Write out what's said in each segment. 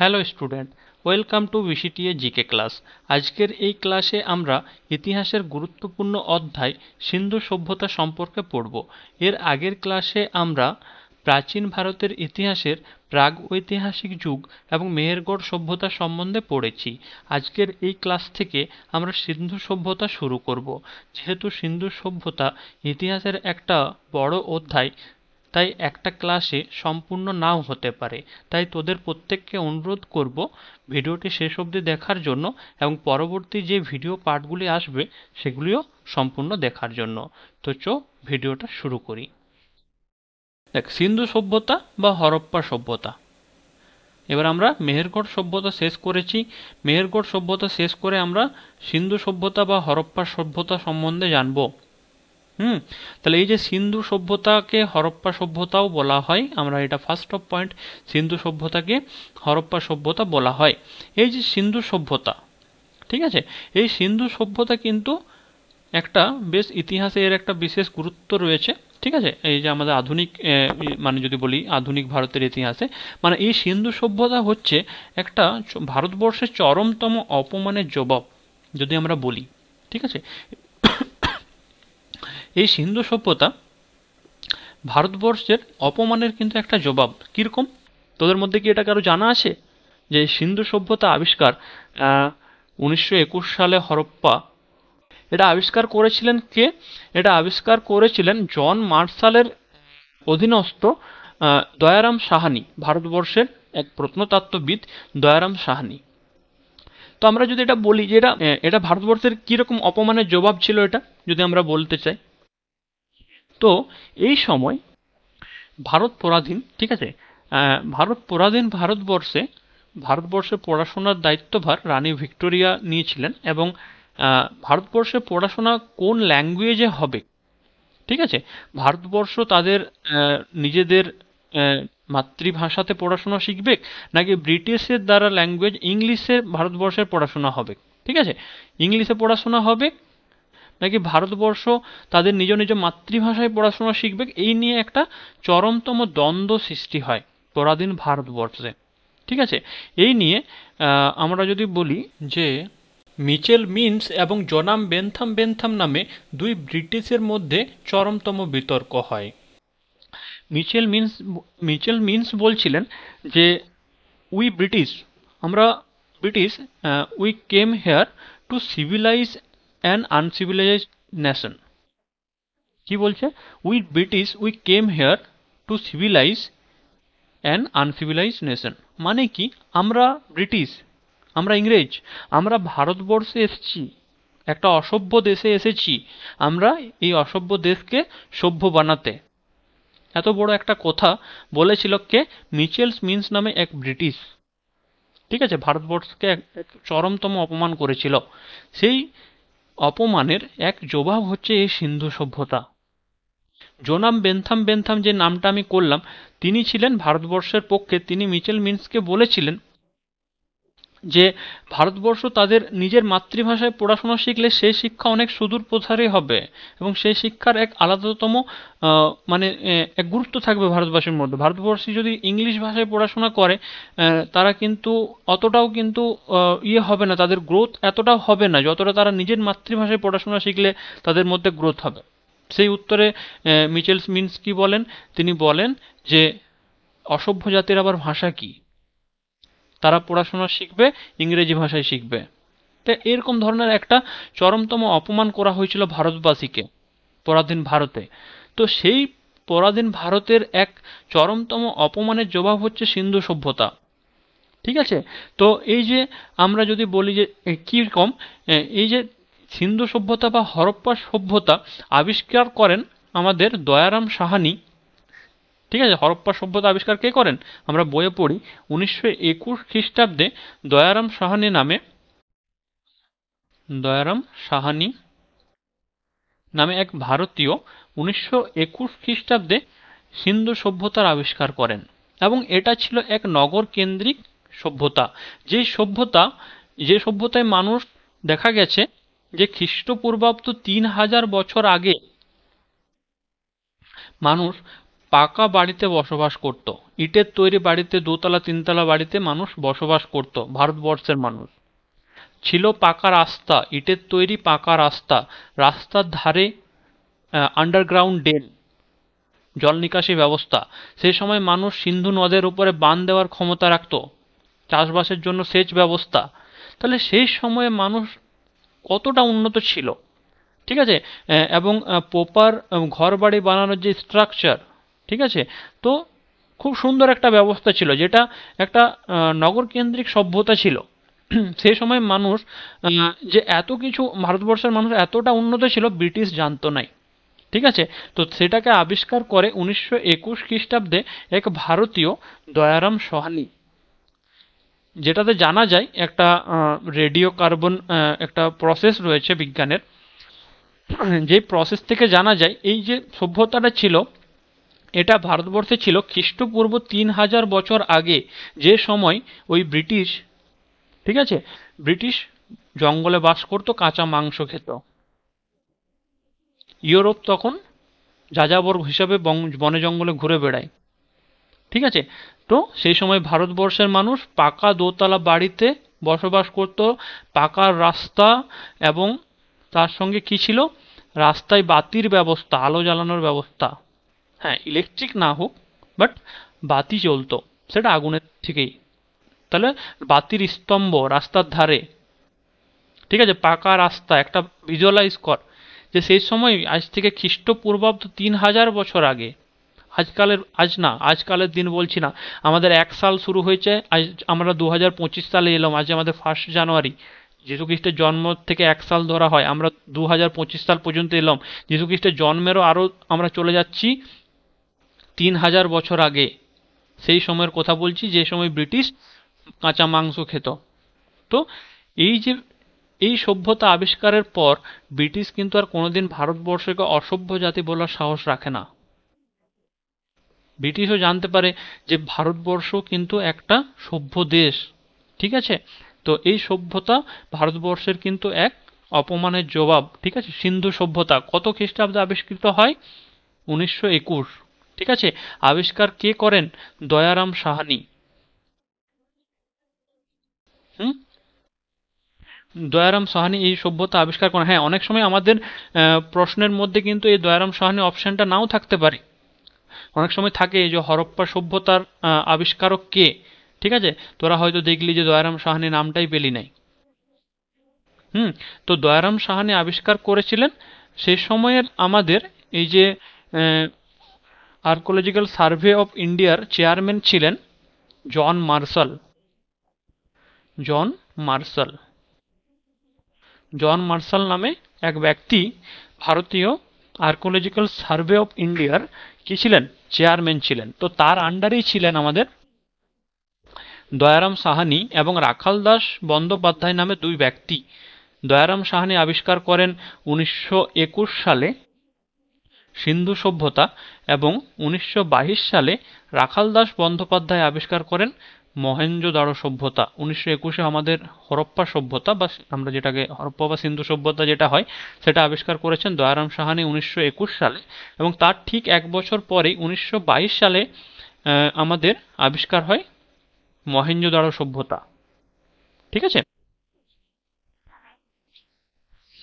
Hello student, welcome to VCTA GK class. আজকের এই ক্লাসে আমরা ইতিহাসের গুরুত্বপূর্ণ অধ্যায় সিন্ধু সভ্যতা সম্পর্কে পড়ব। এর আগের ক্লাসে আমরা প্রাচীন ভারতের ইতিহাসের প্রাগ ঐতিহাসিক যুগ এবং মেহেরগড় সভ্যতা সম্বন্ধে পড়েছি। আজকের এই ক্লাস থেকে আমরা সিন্ধু সভ্যতা শুরু করব। যেহেতু সিন্ধু সভ্যতা ইতিহাসের একটা বড় অধ্যায়, তাই একটা ক্লাসে সম্পূর্ণ নাও হতে পারে। তাই তোদের প্রত্যেককে অনুরোধ করব ভিডিওটি শেষ অবধি দেখার জন্য এবং পরবর্তী যে ভিডিও পার্টগুলি আসবে সেগুলিও সম্পূর্ণ দেখার জন্য। তো ভিডিওটা শুরু করি। দেখ, সিন্ধু সভ্যতা বা হরপ্পা সভ্যতা। এবার আমরা মেহেরগড় সভ্যতা শেষ করেছি। মেহেরগড় সভ্যতা শেষ করে আমরা সিন্ধু সভ্যতা বা হরপ্পা সভ্যতা সম্বন্ধে জানবো। তাহলে এই যে সিন্ধু সভ্যতাকে হরপ্পা সভ্যতাও বলা হয়, আমরা এটা ফার্স্ট অফ পয়েন্ট, সিন্ধু সভ্যতাকে হরপ্পা সভ্যতা বলা হয়। এই যে সিন্ধু সভ্যতা, ঠিক আছে, এই সিন্ধু সভ্যতা কিন্তু একটা বেশ ইতিহাসে এর একটা বিশেষ গুরুত্ব রয়েছে। ঠিক আছে, এই যে আমাদের আধুনিক মানে যদি বলি আধুনিক ভারতের ইতিহাসে, মানে এই সিন্ধু সভ্যতা হচ্ছে একটা ভারতবর্ষের চরমতম অপমানের জবাব যদি আমরা বলি। ঠিক আছে, এই সিন্ধু সভ্যতা ভারতবর্ষের অপমানের কিন্তু একটা জবাব। কীরকম, তোদের মধ্যে কি এটা কারো জানা আছে যে সিন্ধু সভ্যতা আবিষ্কার 1921 সালে হরপ্পা, এটা আবিষ্কার করেছিলেন কে? এটা আবিষ্কার করেছিলেন জন মার্শালের অধীনস্থ দয়ারাম সাহানি, ভারতবর্ষের এক প্রত্নতত্ত্ববিদ দয়ারাম সাহানি। তো আমরা যদি এটা বলি যে এটা ভারতবর্ষের কীরকম অপমানের জবাব ছিল, এটা যদি আমরা বলতে চাই, তো এই সময় ভারত পরাধীন, ঠিক আছে, ভারত পরাধীন ভারতবর্ষে পড়াশোনার দায়িত্বভার রানী ভিক্টোরিয়া নিয়েছিলেন এবং ভারতবর্ষে পড়াশোনা কোন ল্যাঙ্গুয়েজে হবে, ঠিক আছে, ভারতবর্ষ তাদের নিজেদের মাতৃভাষাতে পড়াশোনা শিখবে নাকি ব্রিটিশের দ্বারা ল্যাঙ্গুয়েজ ইংলিশে ভারতবর্ষের পড়াশোনা হবে, ঠিক আছে, ইংলিশে পড়াশোনা হবে নাকি ভারতবর্ষ তাদের নিজ নিজ মাতৃভাষায় পড়াশোনা শিখবে, এই নিয়ে একটা চরমতম দ্বন্দ্ব সৃষ্টি হয় পরাধীন ভারতবর্ষে। ঠিক আছে, এই নিয়ে আমরা যদি বলি যে মিচেল মিন্স এবং জোনাম বেন্থাম নামে দুই ব্রিটিশের মধ্যে চরমতম বিতর্ক হয়। মিচেল মিন্স বলছিলেন যে আমরা British we came here two civilise an uncivilised nation. কি বলছে? We came here two civilise an uncivilised nation. মানে কি, আমরা ব্রিটিশ, আমরা ইংরেজ, আমরা ভারতবর্ষে এসেছি, একটা অসভ্য দেশে এসেছি, আমরা এই অসভ্য দেশকে সভ্য বানাতে। এত বড় একটা কথা বলেছিল কে? মিচেল মিন্স নামে এক ব্রিটিশ। ঠিক আছে, ভারতবর্ষকে এক চরমতম অপমান করেছিল। সেই অপমানের এক জবাব হচ্ছে এই সিন্ধু সভ্যতা। জোনাম বেন্থাম যে নামটা আমি করলাম, তিনি ছিলেন ভারতবর্ষের পক্ষে। তিনি মিচেল মিন্সকে বলেছিলেন যে ভারতবর্ষ তাদের নিজের মাতৃভাষায় পড়াশোনা শিখলে সেই শিক্ষা অনেক সুদূর প্রসারী হবে এবং সেই শিক্ষার এক আলাদাতম মানে এক গুরুত্ব থাকবে ভারতবাসীর মধ্যে। ভারতবর্ষী যদি ইংলিশ ভাষায় পড়াশোনা করে, তারা কিন্তু অতটাও কিন্তু হবে না, তাদের গ্রোথ এতটাও হবে না যতটা তারা নিজের মাতৃভাষায় পড়াশোনা শিখলে তাদের মধ্যে গ্রোথ হবে। সেই উত্তরে মিচেল মিন্স কি বলেন? তিনি বলেন যে অসভ্য জাতির আবার ভাষা কি, তারা পড়াশোনা শিখবে ইংরেজি ভাষায় শিখবে। তো এরকম ধরনের একটা চরমতম অপমান করা হয়েছিল ভারতবাসীকে পরাধীন ভারতে। তো সেই পরাধীন ভারতের এক চরমতম অপমানের জবাব হচ্ছে সিন্ধু সভ্যতা। ঠিক আছে, তো এই যে আমরা যদি বলি যে কীরকম, এই যে সিন্ধু সভ্যতা বা হরপ্পা সভ্যতা আবিষ্কার করেন আমাদের দয়ারাম সাহানি। ঠিক আছে, হরপ্পা সভ্যতা আবিষ্কার কে করেন? আমরা বইয়ে পড়ি 1921 খ্রিস্টাব্দে দয়ারাম সাহানি নামে এক ভারতীয় 1921 খ্রিস্টাব্দে সিন্ধু সভ্যতার আবিষ্কার করেন এবং এটা ছিল এক নগর কেন্দ্রিক সভ্যতা। যে সভ্যতায় মানুষ দেখা গেছে যে খ্রিস্টপূর্বাব্দ 3000 বছর আগে মানুষ পাকা বাড়িতে বসবাস করত। ইটের তৈরি বাড়িতে, দোতলা তিনতলা বাড়িতে মানুষ বসবাস করত, ভারতবর্ষের মানুষ। ছিল পাকা রাস্তা, ইটের তৈরি পাকা রাস্তা, রাস্তার ধারে আন্ডারগ্রাউন্ড ড্রেন, জল নিকাশি ব্যবস্থা। সেই সময় মানুষ সিন্ধু নদের উপরে বাঁধ দেওয়ার ক্ষমতা রাখত, চাষবাসের জন্য সেচ ব্যবস্থা। তাহলে সেই সময়ে মানুষ কতটা উন্নত ছিল, ঠিক আছে। এবং প্রপার ঘর বাড়ি বানানোর যে স্ট্রাকচার, ঠিক আছে। তো খুব সুন্দর একটা ব্যবস্থা ছিল, যেটা একটা নগরকেন্দ্রিক সভ্যতা ছিল। সেই সময় মানুষ যে এত কিছু, ভারতবর্ষের মানুষ এতটা উন্নত ছিল, ব্রিটিশ জানতো নাই, ঠিক আছে। তো সেটাকে আবিষ্কার করে 1921 খ্রিস্টাব্দে এক ভারতীয়, দয়ারাম সাহানি। যেটাতে জানা যায় একটা রেডিও কার্বন একটা প্রসেস রয়েছে বিজ্ঞানের, যে প্রসেস থেকে জানা যায় এই যে সভ্যতাটা ছিল, এটা ভারতবর্ষে ছিল খ্রিস্টপূর্ব 3000 বছর আগে। যে সময় ওই ব্রিটিশ, ঠিক আছে, ব্রিটিশ জঙ্গলে বাস করতো, কাঁচা মাংস খেত। ইউরোপ তখন যাযাবর হিসাবে বনে জঙ্গলে ঘুরে বেড়ায়, ঠিক আছে। তো সেই সময় ভারতবর্ষের মানুষ পাকা দোতলা বাড়িতে বসবাস করত, পাকা রাস্তা, এবং তার সঙ্গে কি ছিল, রাস্তায় বাতির ব্যবস্থা, আলো জ্বালানোর ব্যবস্থা। হ্যাঁ, ইলেকট্রিক না হোক, বাট বাতি জ্বলতো, সেটা আগুনের থেকেই। তাহলে বাতির স্তম্ভ রাস্তার ধারে, ঠিক আছে, পাকা রাস্তা। একটা ভিজুয়ালাইজ কর যে সেই সময়, আজ থেকে খ্রিস্টপূর্বাব্দ 3000 বছর আগে, আজকালের দিন বলছি না, আমাদের 1 সাল শুরু হয়েছে, আজ আমরা 2025 সালে এলাম, আজ আমাদের 1 জানুয়ারি। যীশু খ্রিস্টের জন্ম থেকে 1 সাল ধরা হয়, আমরা 2025 সাল পর্যন্ত এলাম। যীশু খ্রিস্টের জন্মেরও আরও আমরা চলে যাচ্ছি 3000 বছর আগে। সেই সময়ের কথা বলছি, যে সময় ব্রিটিশ কাঁচা মাংস খেত। তো এই যে এই সভ্যতা আবিষ্কারের পর ব্রিটিশ কিন্তু আর কোনোদিন ভারতবর্ষকে অসভ্য জাতি বলার সাহস রাখে না। ব্রিটিশও জানতে পারে যে ভারতবর্ষ কিন্তু একটা সভ্য দেশ, ঠিক আছে। তো এই সভ্যতা ভারতবর্ষের কিন্তু এক অপমানের জবাব, ঠিক আছে। সিন্ধু সভ্যতা কত খ্রিস্টাব্দে আবিষ্কৃত হয়? 1921, ঠিক আছে। আবিষ্কার কে করেন? দয়ারাম সাহানি। হুম, দয়ারাম সাহানি এই সভ্যতা আবিষ্কার করেন। হ্যাঁ, অনেক সময় আমাদের প্রশ্নের মধ্যে কিন্তু এই দয়ারাম সাহানি অপশনটা নাও থাকতে পারে। অনেক সময় থাকে যে হরপ্পা সভ্যতার আবিষ্কারক কে, ঠিক আছে। তোরা হয়তো দেখলি যে দয়ারাম সাহানি নামটাই পেলি নাই। তো দয়ারাম সাহানি আবিষ্কার করেছিলেন। সেই সময়ের আমাদের এই যে আর্কোলজিক্যাল সার্ভে অফ ইন্ডিয়ার চেয়ারম্যান ছিলেন John Marshall. John Marshall John Marshall নামে এক ব্যক্তি ভারতীয় আর্কোলজিক্যাল সার্ভে অফ ইন্ডিয়ার কি ছিলেন? চেয়ারম্যান ছিলেন। তো তার আন্ডারেই ছিলেন আমাদের দয়ারাম সাহানি এবং রাখাল দাস বন্দ্যোপাধ্যায় নামে দুই ব্যক্তি। দয়ারাম সাহানি আবিষ্কার করেন 1921 সালে সিন্ধু সভ্যতা, এবং 1922 সালে রাখাল দাস বন্দ্যোপাধ্যায় আবিষ্কার করেন মহেঞ্জোদারো সভ্যতা। 1921-এ আমাদের হরপ্পা সভ্যতা, বা আমরা যেটাকে হরপ্পা বা সিন্ধু সভ্যতা যেটা হয়, সেটা আবিষ্কার করেছেন দয়ারাম সাহানি 1921 সালে। এবং তার ঠিক 1 বছর পরেই 1922 সালে আমাদের আবিষ্কার হয় মহেঞ্জোদারো সভ্যতা, ঠিক আছে।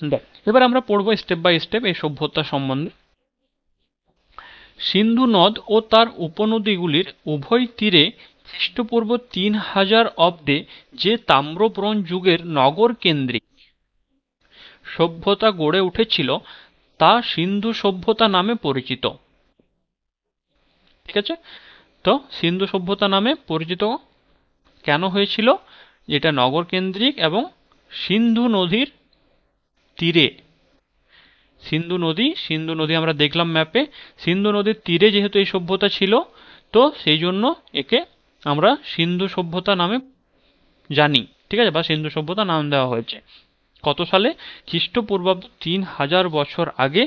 দেখ, এবার আমরা পড়বো স্টেপ বাই স্টেপ এই সভ্যতা সম্বন্ধে। সিন্ধু নদ ও তার উপনদীগুলির উভয় তীরে খ্রিস্টপূর্ব 3000 অব্দে যে তাম্র ব্রোঞ্জ যুগের নগর কেন্দ্রিক সভ্যতা গড়ে উঠেছিল তা সিন্ধু সভ্যতা নামে পরিচিত, ঠিক আছে। তো সিন্ধু সভ্যতা নামে পরিচিত কেন হয়েছিল? এটা নগর কেন্দ্রিক এবং সিন্ধু নদীর তীরে। সিন্ধু নদী আমরা দেখলাম ম্যাপে, সিন্ধু নদীর তীরে যেহেতু এই সভ্যতা ছিল, তো সেই জন্য একে আমরা সিন্ধু সভ্যতা নামে জানি, ঠিক আছে, বা সিন্ধু সভ্যতা নাম দেওয়া হয়েছে। কত সালে? খ্রিস্টপূর্বাব্দ 3000 বছর আগে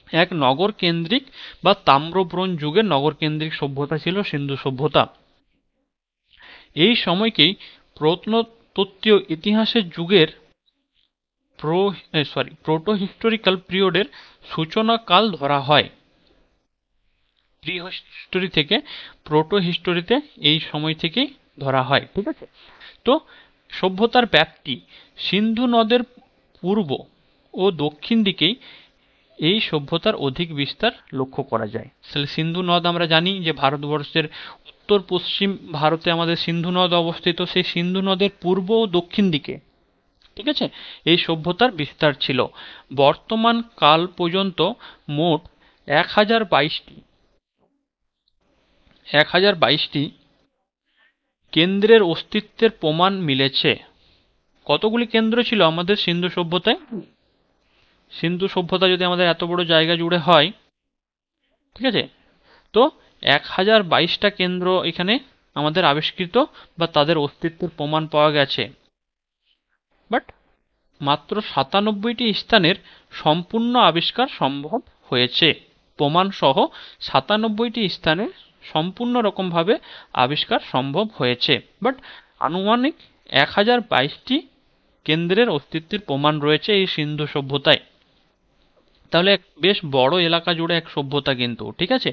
এক নগর কেন্দ্রিক বা তাম্র ব্রোঞ্জ যুগের নগর কেন্দ্রিক সভ্যতা ছিল সিন্ধু সভ্যতা। এই সময়কেই প্রত্নতত্ত্বীয় ইতিহাসের যুগের প্রোটো হিস্টোরিক্যাল পিরিয়ডের সূচনা কাল ধরা হয়, প্রি হিস্টোরি থেকে প্রোটো হিস্টোরিতে এই সময় থেকেই ধরা হয়। ঠিক আছে, তো সভ্যতার ব্যাপ্তি সিন্ধু নদের পূর্ব ও দক্ষিণ দিকেই এই সভ্যতার অধিক বিস্তার লক্ষ্য করা যায়। তাহলে সিন্ধু নদ আমরা জানি যে ভারতবর্ষের উত্তর পশ্চিম ভারতে আমাদের সিন্ধু নদ অবস্থিত, সেই সিন্ধু নদের পূর্ব ও দক্ষিণ দিকে, ঠিক আছে, এই সভ্যতার বিস্তার ছিল। বর্তমান কাল পর্যন্ত মোট 1022টি কেন্দ্রের অস্তিত্বের প্রমাণ মিলেছে। কতগুলি কেন্দ্র ছিল আমাদের সিন্ধু সভ্যতায়? সিন্ধু সভ্যতা যদি আমাদের এত বড় জায়গা জুড়ে হয়, ঠিক আছে, তো 1022টা কেন্দ্র এখানে আমাদের আবিষ্কৃত বা তাদের অস্তিত্বের প্রমাণ পাওয়া গেছে। বাট মাত্র 97টি স্থানের সম্পূর্ণ আবিষ্কার সম্ভব হয়েছে। প্রমাণ সহ 97টি স্থানে সম্পূর্ণ রকমভাবে আবিষ্কার সম্ভব হয়েছে। বাট আনুমানিক 1022টি কেন্দ্রের অস্তিত্বের প্রমাণ রয়েছে এই সিন্ধু সভ্যতায়। তাহলে বেশ বড় এলাকা জুড়ে এক সভ্যতা কিন্তু, ঠিক আছে।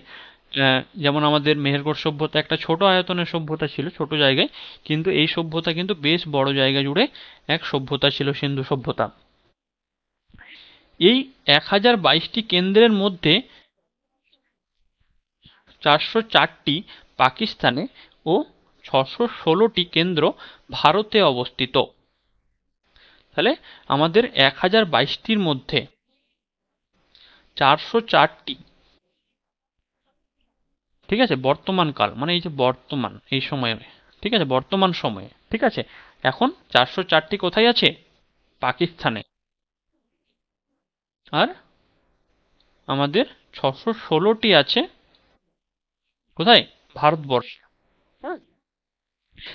যেমন আমাদের মেহেরগড় সভ্যতা একটা ছোট আয়তনের সভ্যতা ছিল, ছোট জায়গায়, কিন্তু এই সভ্যতা কিন্তু বেশ বড় জায়গা জুড়ে এক সভ্যতা ছিল সিন্ধু সভ্যতা। এই 1022টি কেন্দ্রের মধ্যে 404টি পাকিস্তানে ও 616টি কেন্দ্র ভারতে অবস্থিত। তাহলে আমাদের 1022টির মধ্যে 404টি, ঠিক আছে, বর্তমান কাল মানে এই যে বর্তমান এই সময়ে, ঠিক আছে, বর্তমান সময়ে, ঠিক আছে, এখন 404টি কোথায় আছে? পাকিস্তানে। আর আমাদের 616টি আছে কোথায়? ভারতবর্ষে।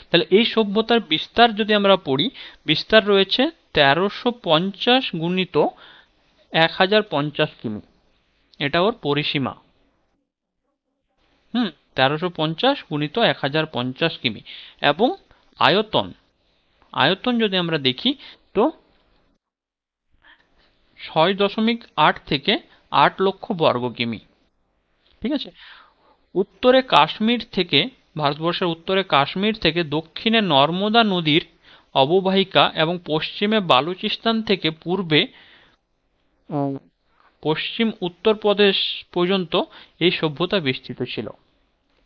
তাহলে এই সভ্যতার বিস্তার যদি আমরা পড়ি, বিস্তার রয়েছে 1350 গুণিত 1050 কিমি, এটা ওর পরিসীমা। 1350 গুণিত 1050 কিমি। এবং আয়তন, আয়তন যদি আমরা দেখি তো 6.8 থেকে 8 লক্ষ বর্গ কিমি, ঠিক আছে। উত্তরে কাশ্মীর থেকে, ভারতবর্ষের উত্তরে কাশ্মীর থেকে দক্ষিণে নর্মদা নদীর অববাহিকা এবং পশ্চিমে বালুচিস্তান থেকে পূর্বে পশ্চিম উত্তরপ্রদেশ পর্যন্ত এই সভ্যতা বিস্তৃত ছিল।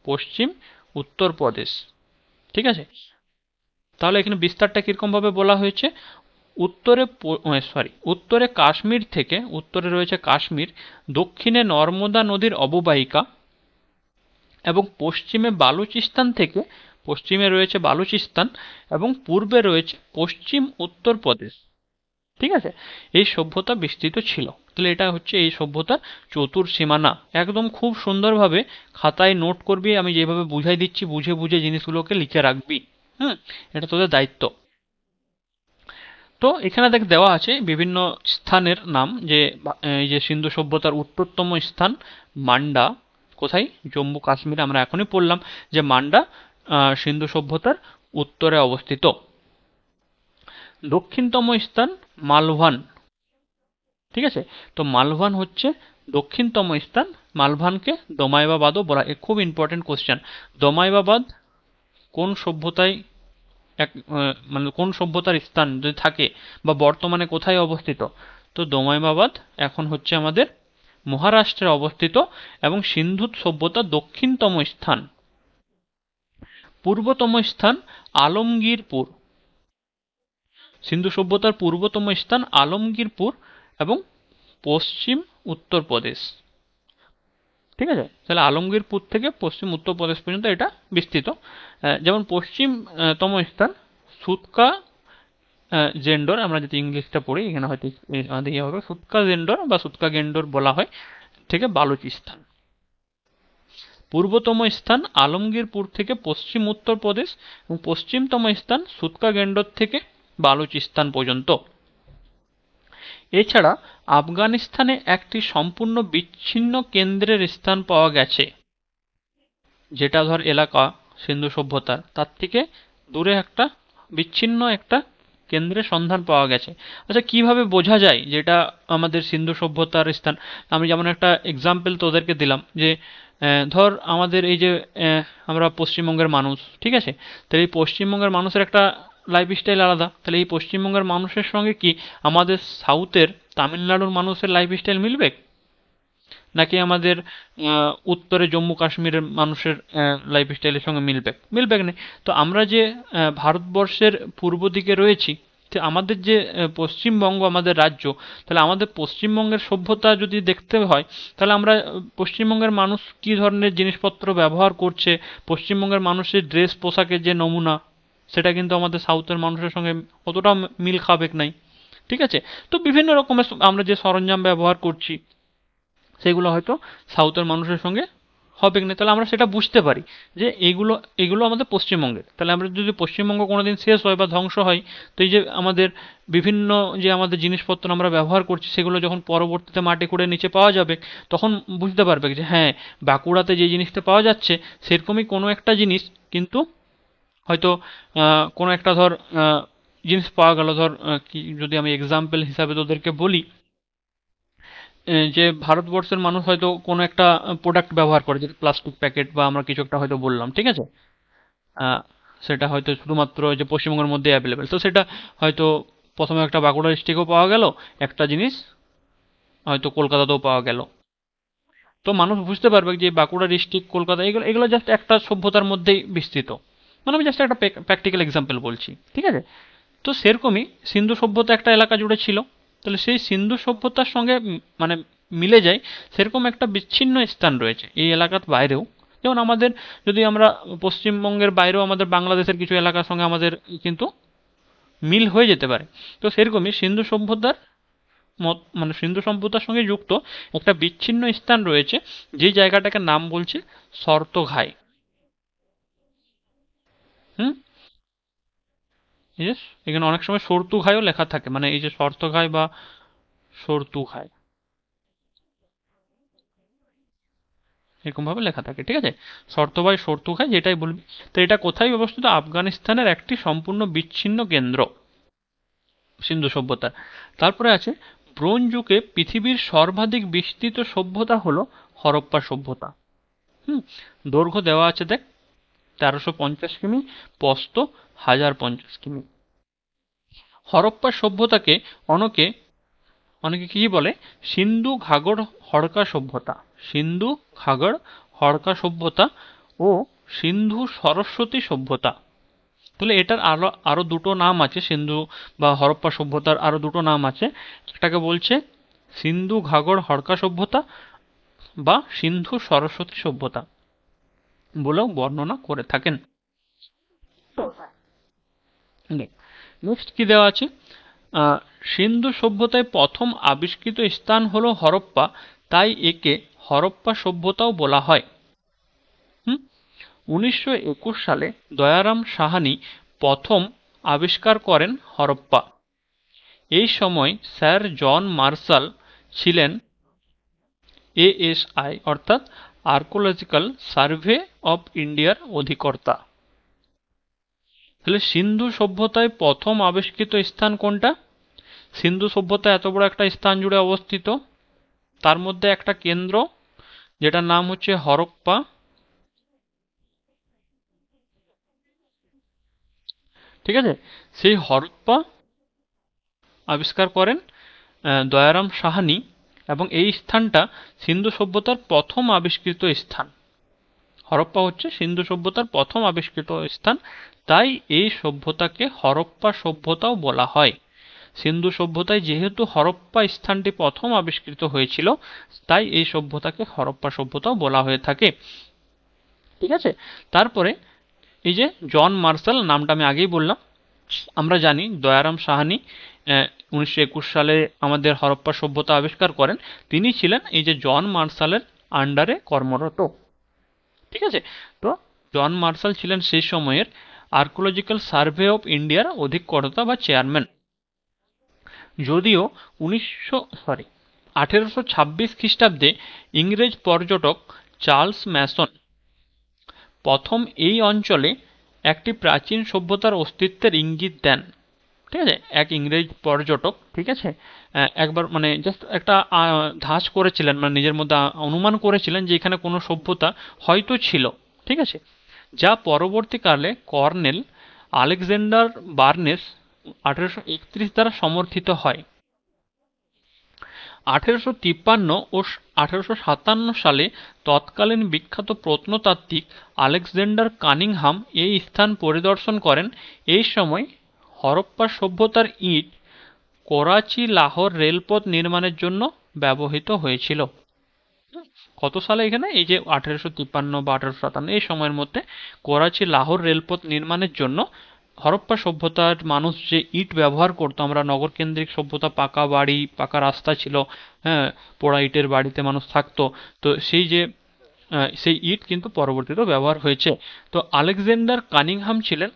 পশ্চিম উত্তরপ্রদেশ, ঠিক আছে। তাহলে এখানে বিস্তারটা কিরকম ভাবে বলা হয়েছে? উত্তরে কাশ্মীর থেকে, উত্তরে রয়েছে কাশ্মীর, দক্ষিণে নর্মদা নদীর অববাহিকা এবং পশ্চিমে বালুচিস্তান থেকে, পশ্চিমে রয়েছে বালুচিস্তান এবং পূর্বে রয়েছে পশ্চিম উত্তরপ্রদেশ, ঠিক আছে। এই সভ্যতা বিস্তৃত ছিল। তাহলে এটা হচ্ছে এই সভ্যতার চতুর্সীমানা। একদম খুব সুন্দরভাবে খাতায় নোট করবি, আমি যেভাবে বুঝাই দিচ্ছি বুঝে বুঝে জিনিসগুলোকে লিখে রাখবি। এটা তোদের দায়িত্ব। তো এখানে দেখ দেওয়া আছে বিভিন্ন স্থানের নাম, যে এই যে সিন্ধু সভ্যতার উত্তরতম স্থান মান্ডা, কোথায়? জম্মু কাশ্মীর। আমরা এখনই পড়লাম যে মান্ডা সিন্ধু সভ্যতার উত্তরে অবস্থিত। দক্ষিণতম স্থান মালভান, ঠিক আছে। তো মালভান হচ্ছে দক্ষিণতম স্থান। মালভানকে দোমাইবাবাদও বলা হয়। খুব ইম্পর্টেন্ট কোশ্চেন, দোমাইবাবাদ কোন সভ্যতায় মানে কোন সভ্যতার স্থান যদি থাকে বা বর্তমানে কোথায় অবস্থিত? তো দোমাইবাবাদ এখন হচ্ছে আমাদের মহারাষ্ট্রে অবস্থিত এবং সিন্ধু সভ্যতার দক্ষিণতম স্থান। পূর্বতম স্থান আলমগীরপুর, সিন্ধু সভ্যতার পূর্বতম স্থান আলমগীরপুর এবং পশ্চিম উত্তরপ্রদেশ, ঠিক আছে। তাহলে আলমগীরপুর থেকে পশ্চিম উত্তরপ্রদেশ পর্যন্ত এটা বিস্তৃত। যেমন পশ্চিমতম স্থান সুতকা জেন্ডর, আমরা যদি ইংলিশটা পড়ি এখানে হয়তো আমাদের ইয়ে হবে, সুতকা জেন্ডর বা সুতকা গেন্ডর বলা হয়, থেকে বালুচিস্তান। পূর্বতম স্থান আলমগীরপুর থেকে পশ্চিম উত্তরপ্রদেশ এবং পশ্চিমতম স্থান সুতকা গেন্ডর থেকে বালুচিস্তান পর্যন্ত। এছাড়া আফগানিস্তানে একটি সম্পূর্ণ বিচ্ছিন্ন কেন্দ্রের স্থান পাওয়া গেছে, যেটা ধর এলাকা সিন্ধু সভ্যতার, তার থেকে দূরে একটা বিচ্ছিন্ন একটা কেন্দ্রের সন্ধান পাওয়া গেছে। আচ্ছা, কিভাবে বোঝা যায় যেটা আমাদের সিন্ধু সভ্যতার স্থান? আমি যেমন একটা এক্সাম্পল তোদেরকে দিলাম যে ধর আমাদের এই যে আমরা পশ্চিমবঙ্গের মানুষ, ঠিক আছে, তাহলে এই পশ্চিমবঙ্গের মানুষের একটা লাইফস্টাইল আলাদা, তাহলে এই পশ্চিমবঙ্গের মানুষের সঙ্গে কি আমাদের সাউথের তামিলনাড়ুর মানুষের লাইফস্টাইল মিলবে? নাকি আমাদের উত্তরে জম্মু কাশ্মীরের মানুষের লাইফস্টাইলের সঙ্গে মিলবে? মিলবে না। তো আমরা যে ভারতবর্ষের পূর্ব দিকে রয়েছি, তো আমাদের যে পশ্চিমবঙ্গ আমাদের রাজ্য, তাহলে আমাদের পশ্চিমবঙ্গের সভ্যতা যদি দেখতে হয়, তাহলে আমরা পশ্চিমবঙ্গের মানুষ কী ধরনের জিনিসপত্র ব্যবহার করছে, পশ্চিমবঙ্গের মানুষের ড্রেস পোশাকের যে নমুনা, সেটা কিন্তু আমাদের সাউথের মানুষের সঙ্গে অতটা মিল খাবে নাই। ঠিক আছে? তো বিভিন্ন রকমের আমরা যে সরঞ্জাম ব্যবহার করছি, সেগুলো হয়তো সাউথের মানুষের সঙ্গে হবে না। তাহলে আমরা সেটা বুঝতে পারি যে এইগুলো এগুলো আমাদের পশ্চিমবঙ্গের। তাহলে আমরা যদি পশ্চিমবঙ্গ কোনোদিন শেষ হয় বা ধ্বংস হয়, তো এই যে আমাদের বিভিন্ন যে আমাদের জিনিসপত্র আমরা ব্যবহার করছি, সেগুলো যখন পরবর্তীতে মাটি খুঁড়ে নিচে পাওয়া যাবে, তখন বুঝতে পারবে যে হ্যাঁ, বাঁকুড়াতে যে জিনিসটা পাওয়া যাচ্ছে সেরকমই কোনো একটা জিনিস কিন্তু হয়তো কোনো একটা ধর জিনিস পাওয়া গেল। ধর কি যদি আমি এক্সাম্পল হিসাবে তোদেরকে বলি, যে ভারতবর্ষের মানুষ হয়তো কোনো একটা প্রোডাক্ট ব্যবহার করে, যেটা প্লাস্টিক প্যাকেট বা আমরা কিছু একটা হয়তো বললাম, ঠিক আছে, আহ, সেটা হয়তো শুধুমাত্র যে পশ্চিমবঙ্গের মধ্যে অ্যাভেলেবেল, তো সেটা হয়তো প্রথমে একটা বাঁকুড়া ডিস্ট্রিক্টেও পাওয়া গেল, একটা জিনিস হয়তো কলকাতাতেও পাওয়া গেল। তো মানুষ বুঝতে পারবে যে বাঁকুড়া ডিস্ট্রিক্ট, কলকাতা, এগুলো এগুলো জাস্ট একটা সভ্যতার মধ্যেই বিস্তৃত। মানে আমি জাস্ট একটা প্র্যাকটিক্যাল এক্সাম্পল বলছি, ঠিক আছে? তো সেরকমই সিন্ধু সভ্যতা একটা এলাকা জুড়ে ছিল। তাহলে সেই সিন্ধু সভ্যতার সঙ্গে মানে মিলে যায় সেরকম একটা বিচ্ছিন্ন স্থান রয়েছে এই এলাকার বাইরেও। যেমন আমাদের যদি আমরা পশ্চিমবঙ্গের বাইরেও আমাদের বাংলাদেশের কিছু এলাকার সঙ্গে আমাদের কিন্তু মিল হয়ে যেতে পারে। তো সেরকমই সিন্ধু সভ্যতার মানে সিন্ধু সভ্যতার সঙ্গে যুক্ত একটা বিচ্ছিন্ন স্থান রয়েছে, যে জায়গাটাকে নাম বলছে শর্তঘাই। হুম। ইয়েস, এখানে অনেক সময় সর্তুঘাইও লেখা থাকে, মানে এই যে শর্তঘাই বা সর্তুঘাই এরকম ভাবে লেখা থাকে, ঠিক আছে? শর্তবাই সর্তুঘাই যেটাই বলবি। তো এটা কোথায় অবস্থিত? আফগানিস্তানের একটি সম্পূর্ণ বিচ্ছিন্ন কেন্দ্র সিন্ধু সভ্যতার। তারপরে আছে ব্রোঞ্জ যুগে পৃথিবীর সর্বাধিক বিস্তৃত সভ্যতা হলো হরপ্পা সভ্যতা। হুম। দৈর্ঘ্য দেওয়া আছে দেখ, 1350 কিমি, প্রস্থ 1050 কিমি। হরপ্পা সভ্যতাকে অনেকে অনেকে কি বলে? সিন্ধু ঘাগর হড়কা সভ্যতা। সিন্ধু ঘাগর হড়কা সভ্যতা ও সিন্ধু সরস্বতী সভ্যতা। তাহলে এটার আরো আরো দুটো নাম আছে, সিন্ধু বা হরপ্পা সভ্যতার আরো দুটো নাম আছে। একটাকে বলছে সিন্ধু ঘাগর হড়কা সভ্যতা বা সিন্ধু সরস্বতী সভ্যতা বলেও বর্ণনা করে থাকেন। নেক্সট কি দেওয়া আছে? আহ, সিন্ধু সভ্যতায় প্রথম আবিষ্কৃত স্থান হলো হরপ্পা, তাই একে হরপ্পা সভ্যতাও বলা হয়। হুম। 1921 সালে দয়ারাম সাহানি প্রথম আবিষ্কার করেন হরপ্পা। এই সময় স্যার জন মার্শাল ছিলেন এএসআই অর্থাৎ আর্কোলজিক্যাল সার্ভে অফ ইন্ডিয়ার অধিকর্তা। তাহলে সিন্ধু সভ্যতায় প্রথম আবিষ্কৃত স্থান কোনটা? সিন্ধু সভ্যতা এত বড় একটা স্থান জুড়ে অবস্থিত, তার মধ্যে একটা কেন্দ্র যেটার নাম হচ্ছে হরপ্পা। ঠিক আছে? সেই হরপ্পা আবিষ্কার করেন দয়ারাম সাহানি, এবং এই স্থানটা সিন্ধু সভ্যতার প্রথম আবিষ্কৃত স্থান। হরপ্পা হচ্ছে সিন্ধু সভ্যতার প্রথম আবিষ্কৃত স্থান, তাই এই সভ্যতাকে হরপ্পা সভ্যতাও বলা হয়। সিন্ধু সভ্যতায় যেহেতু হরপ্পা স্থানটি প্রথম আবিষ্কৃত হয়েছিল, তাই এই সভ্যতাকে হরপ্পা সভ্যতাও বলা হয়ে থাকে। ঠিক আছে? তারপরে এই যে জন মার্শাল নামটা আমি আগেই বললাম, আমরা জানি দয়ারাম সাহানি 1921 সালে আমাদের হরপ্পা সভ্যতা আবিষ্কার করেন। তিনি ছিলেন এই যে জন মার্শালের আন্ডারে কর্মরত। ঠিক আছে? তো জন মার্শাল ছিলেন সেই সময়ের আর্কোলজিক্যাল সার্ভে অফ ইন্ডিয়ার অধিকর্তা বা চেয়ারম্যান। যদিও 1826 খ্রিস্টাব্দে ইংরেজ পর্যটক চার্লস ম্যাসন প্রথম এই অঞ্চলে একটি প্রাচীন সভ্যতার অস্তিত্বের ইঙ্গিত দেন। ঠিক আছে, এক ইংরেজ পর্যটক, ঠিক আছে, একবার মানে জাস্ট একটা ধাঁচ করেছিলেন, মানে নিজের মধ্যে অনুমান করেছিলেন যে এখানে কোনো সভ্যতা হয়তো ছিল, ঠিক আছে, যা পরবর্তীকালে কর্নেল আলেকজান্ডার বার্নেস 1831 দ্বারা সমর্থিত হয়। 1853 ও 1857 সালে তৎকালীন বিখ্যাত প্রত্নতাত্ত্বিক আলেকজান্ডার কানিংহাম এই স্থান পরিদর্শন করেন। এই সময় হরপ্পা সভ্যতার ইট করাচি লাহোর রেলপথ নির্মাণের জন্য ব্যবহৃত হয়েছিল। কত সালে? এখানে এই যে 1853 বা 1857 এই সময়ের মধ্যে করাচি লাহোর রেলপথ নির্মাণের জন্য হরপ্পা সভ্যতার মানুষ যে ইট ব্যবহার করতো, আমরা নগর কেন্দ্রিক সভ্যতা, পাকা বাড়ি, পাকা রাস্তা ছিল, হ্যাঁ, পোড়া ইটের বাড়িতে মানুষ থাকতো, তো সেই ইট কিন্তু পরবর্তীতে ব্যবহার হয়েছে। তো আলেকজান্ডার কানিংহাম ছিলেন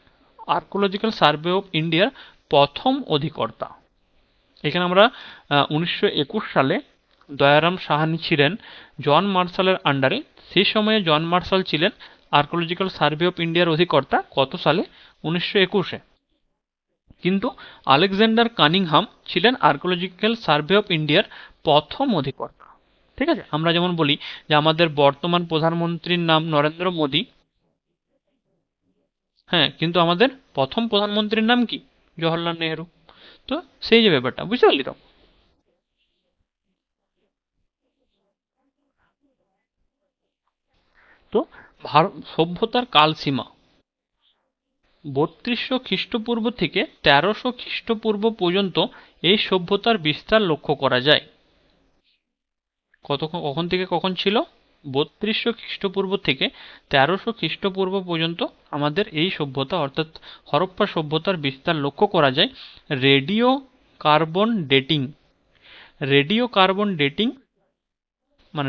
আর্কোলজিক্যাল সার্ভে অফ ইন্ডিয়ার প্রথম অধিকর্তা। এখানে আমরা 1921 সালে দয়ারাম সাহানি ছিলেন জন মার্শালের আন্ডারে। সেই সময়ে জন মার্শাল ছিলেন আর্কোলজিক্যাল সার্ভে অফ ইন্ডিয়ার অধিকর্তা। কত সালে? 1921-এ। কিন্তু আলেকজান্ডার কানিংহাম ছিলেন আর্কোলজিক্যাল সার্ভে অফ ইন্ডিয়ার প্রথম অধিকর্তা। ঠিক আছে, আমরা যেমন বলি যে আমাদের বর্তমান প্রধানমন্ত্রীর নাম নরেন্দ্র মোদী, হ্যাঁ, কিন্তু আমাদের প্রথম প্রধানমন্ত্রীর নাম কি? জওহরলাল নেহেরু। তো সেই যে ব্যাপারটা, বুঝতে পারলি তো? তো ভারত সভ্যতার কালসীমা 3200 খ্রিস্টপূর্ব থেকে 1300 খ্রিস্টপূর্ব পর্যন্ত এই সভ্যতার বিস্তার লক্ষ্য করা যায়। কখন থেকে কখন ছিল? 3200 খ্রিস্টপূর্ব থেকে 1300 খ্রিস্টপূর্ব পর্যন্ত আমাদের এই সভ্যতা অর্থাৎ হরপ্পা সভ্যতার বিস্তার লক্ষ্য করা যায়। Radio carbon dating radio carbon dating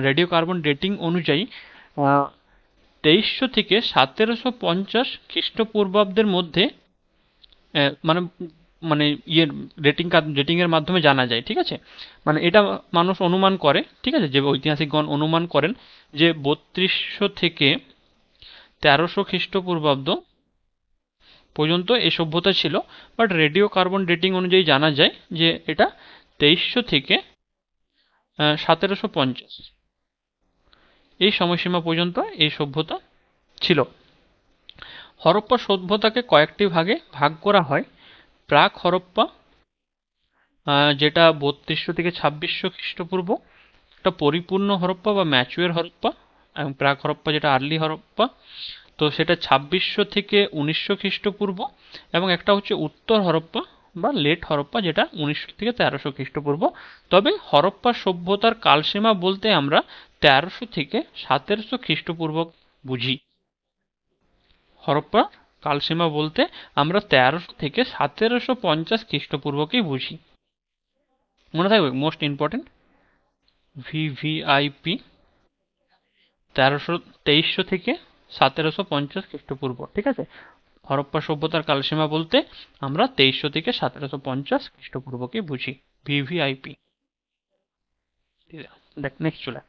radio carbon dating অনুযায়ী 2300 থেকে 1750 খ্রিস্টপূর্বাব্দের মধ্যে মানে মানে ইয়ের ডেটিং এর মাধ্যমে জানা যায়। ঠিক আছে, মানে এটা মানুষ অনুমান করে, ঠিক আছে, যে ঐতিহাসিকগণ অনুমান করেন যে 3200 থেকে 1300 খ্রিস্টপূর্বাব্দ পর্যন্ত এই সভ্যতা ছিল। বাট রেডিও কার্বন ডেটিং অনুযায়ী জানা যায় যে এটা 2300 থেকে 1750 এই সময়সীমা পর্যন্ত এই সভ্যতা ছিল। হরপ্পা সভ্যতাকে কয়েকটি ভাগে ভাগ করা হয়। প্রাক হরপ্পা, যেটা 3200 থেকে 2600 খ্রিস্টপূর্ব, একটা পরিপূর্ণ হরপ্পা বা ম্যাচুয়ার হরপ্পা, এবং প্রাক হরপ্পা যেটা আর্লি হরপ্পা, তো সেটা 2600 থেকে 1900 খ্রিস্টপূর্ব, এবং একটা হচ্ছে উত্তর হরপ্পা বা লেট হরপ্পা যেটা 1900 থেকে 1300 খ্রিস্টপূর্ব। তবে হরপ্পা সভ্যতার কালসীমা বলতে আমরা 1300 থেকে 1700 খ্রিস্টপূর্ব বুঝি। হরপ্পা কালসীমা বলতে আমরা 1300 থেকে 1750 খ্রিস্টপূর্বকেই বুঝি। মনে থাকবে, মোস্ট ইম্পর্টেন্ট, ভিভিআইপি 2300 থেকে 1750 খ্রিস্টপূর্ব। ঠিক আছে, হরপ্পা সভ্যতার কালসীমা বলতে আমরা 2300 থেকে 1750 খ্রিস্টপূর্বকে বুঝি, ভিভিআইপি। দেখ, নেক্সট চলে।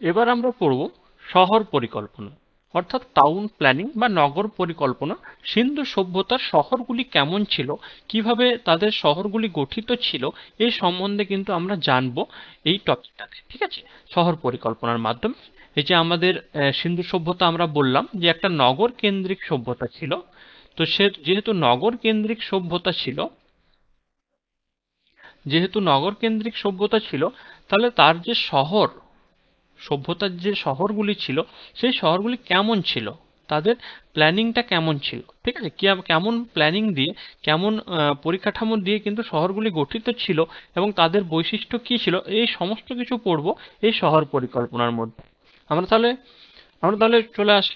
এবার আমরা পড়ব শহর পরিকল্পনা অর্থাৎ টাউন প্ল্যানিং বা নগর পরিকল্পনা। সিন্ধু সভ্যতার শহরগুলি কেমন ছিল, কিভাবে তাদের শহরগুলি গঠিত ছিল, এই সম্বন্ধে কিন্তু আমরা জানবো এই টপিকটাতে। ঠিক আছে, শহর পরিকল্পনার মাধ্যমে। এই যে আমাদের সিন্ধু সভ্যতা আমরা বললাম যে একটা নগর কেন্দ্রিক সভ্যতা ছিল, তো যেহেতু নগর কেন্দ্রিক সভ্যতা ছিল, তাহলে তার যে সভ্যতার যে শহরগুলি ছিল সেই শহরগুলি কেমন ছিল, তাদের প্ল্যানিংটা কেমন ছিল, ঠিক আছে, কেমন প্ল্যানিং দিয়ে, কেমন পরিকাঠামো দিয়ে কিন্তু শহরগুলি গঠিত ছিল এবং তাদের বৈশিষ্ট্য কী ছিল, এই সমস্ত কিছু পড়ব এই শহর পরিকল্পনার মধ্যে। আমরা তাহলে চলে আসি।